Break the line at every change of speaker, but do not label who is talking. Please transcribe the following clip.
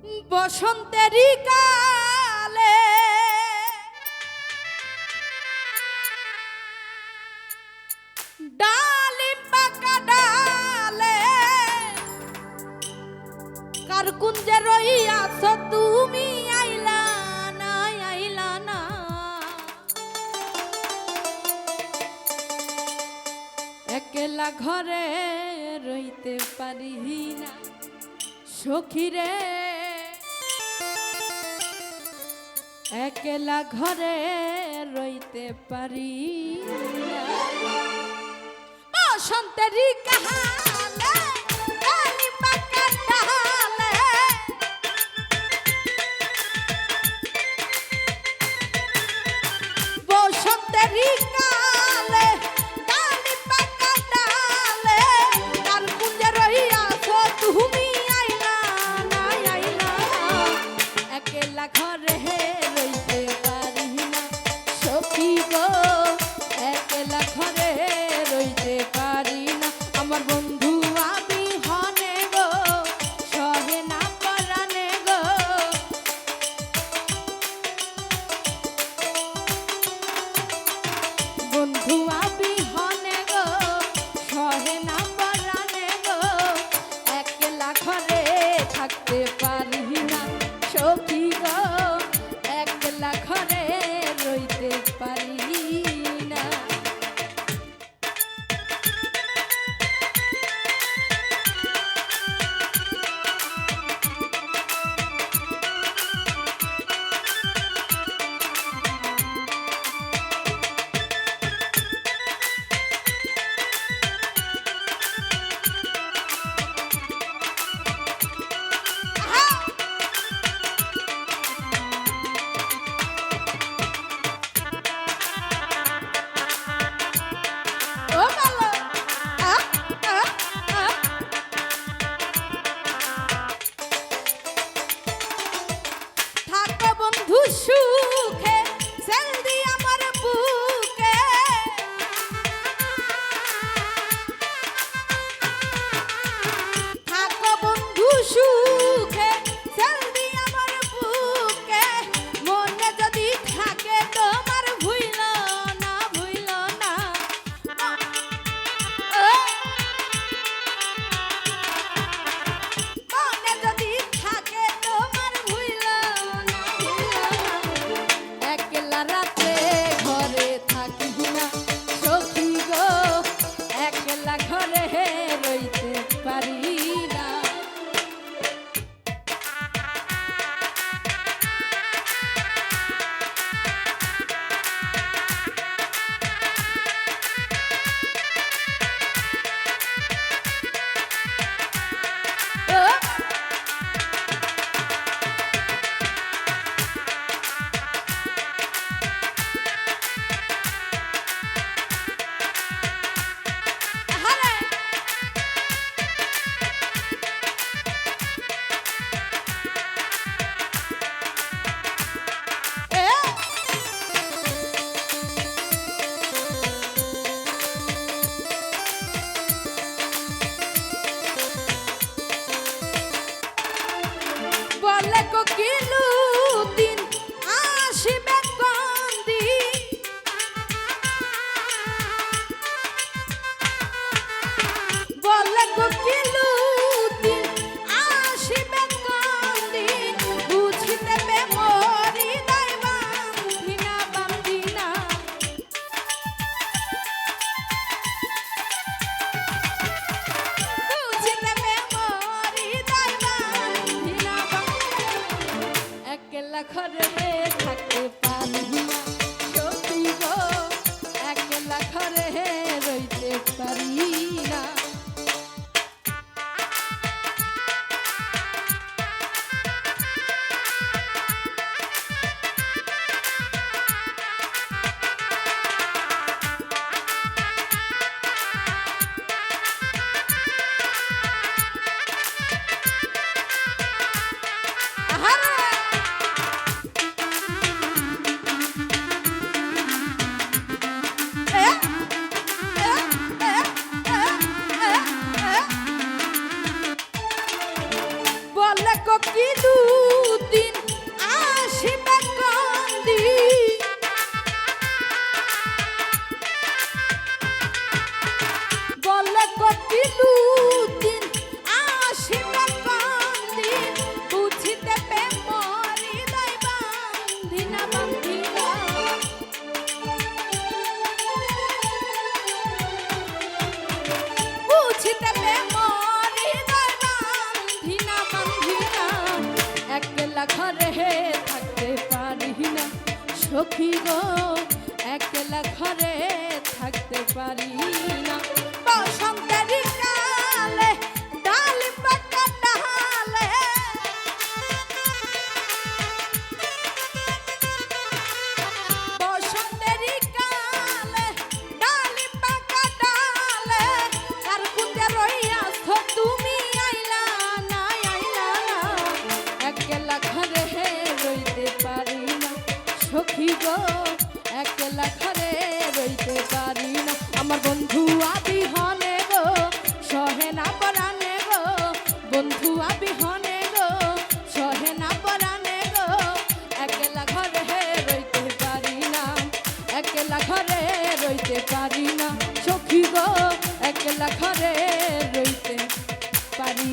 বসন্তেরই কালে ডালিম পাকা ডালে কার কুঞ্জে রইয়াছ তুমি আইলা না আইলা না একলা ঘরে রইতে পারি না সখীরে একলা ঘরে রইতে পারি না বসন্তেরই কালে ডালিম পাকা ডালে বসন্তেরই কালে ডালিম পাকা ডালে কার কুঞ্জে রহিয়াছ তুমি আইলা না আইলা একলা ঘরে রইতে পারি না সখী গো একলা ঘরে রইতে পারি না আমার বন্ধু আমি হনে গো সহে না পরানে গো বন্ধু আমি হনে গো সহে না পরানে গো একলা ঘরে থাকতে পারি না সখী গো একলা ঘরে রইতে পারি না ও ভালো আ আ আ থাকো বন্ধু সুখে সেল দি আমার বুকে থাকো বন্ধু সুখে সেল দি আমার বুকে মনে যদি থাকে তোমার ভুইল না ভুইল না মনে যদি থাকে তোমার ভুইল না একলা রাতে ঘরে থাকি না সখী গো একলা ঘরে রইতে পারি না বলে কোকিলু দিন আসিবে কন্দি বলে কোকিলু দিন আসিবে কন্দি বুঝিতে বে মরি নাই বান্ধিনা বান্ধিনা বুঝিতে বে মরি নাই বান্ধিনা একলা ঘরে থাকতে পারি না সখী গো একলা ঘরে রইতে পারি না আহা বলে কি দুদিন আসিবে কান্দি বলে কি দুদিন আসিবে কান্দি বুঝিতে পে মরি দাই বান্ধিনা বান্ধিনা বুঝিতে পে মরি দাই বান্ধিনা বান্ধিনা একলা ঘরে থাকতে পারি না সখী গো একলা ঘরে থাকতে পারি না বসন্তের কালে ডাল পাকা ডালে বসন্তের কালে ডাল পাকা ডালে তার কুঁজে রইয়াছ তুমি আইলা না একলা ঘরে রইতে পারি না সখী গো একলা ঘরে রইতে পারি না আমার বন্ধু আবিহনে গো সহে না পরানে গো বন্ধু আবিহনে গো সহে না পরানে গো একলা ঘরে রইতে পারি না একলা ঘরে রইতে পারি না সখী গো একলা ঘরে রইতে পারি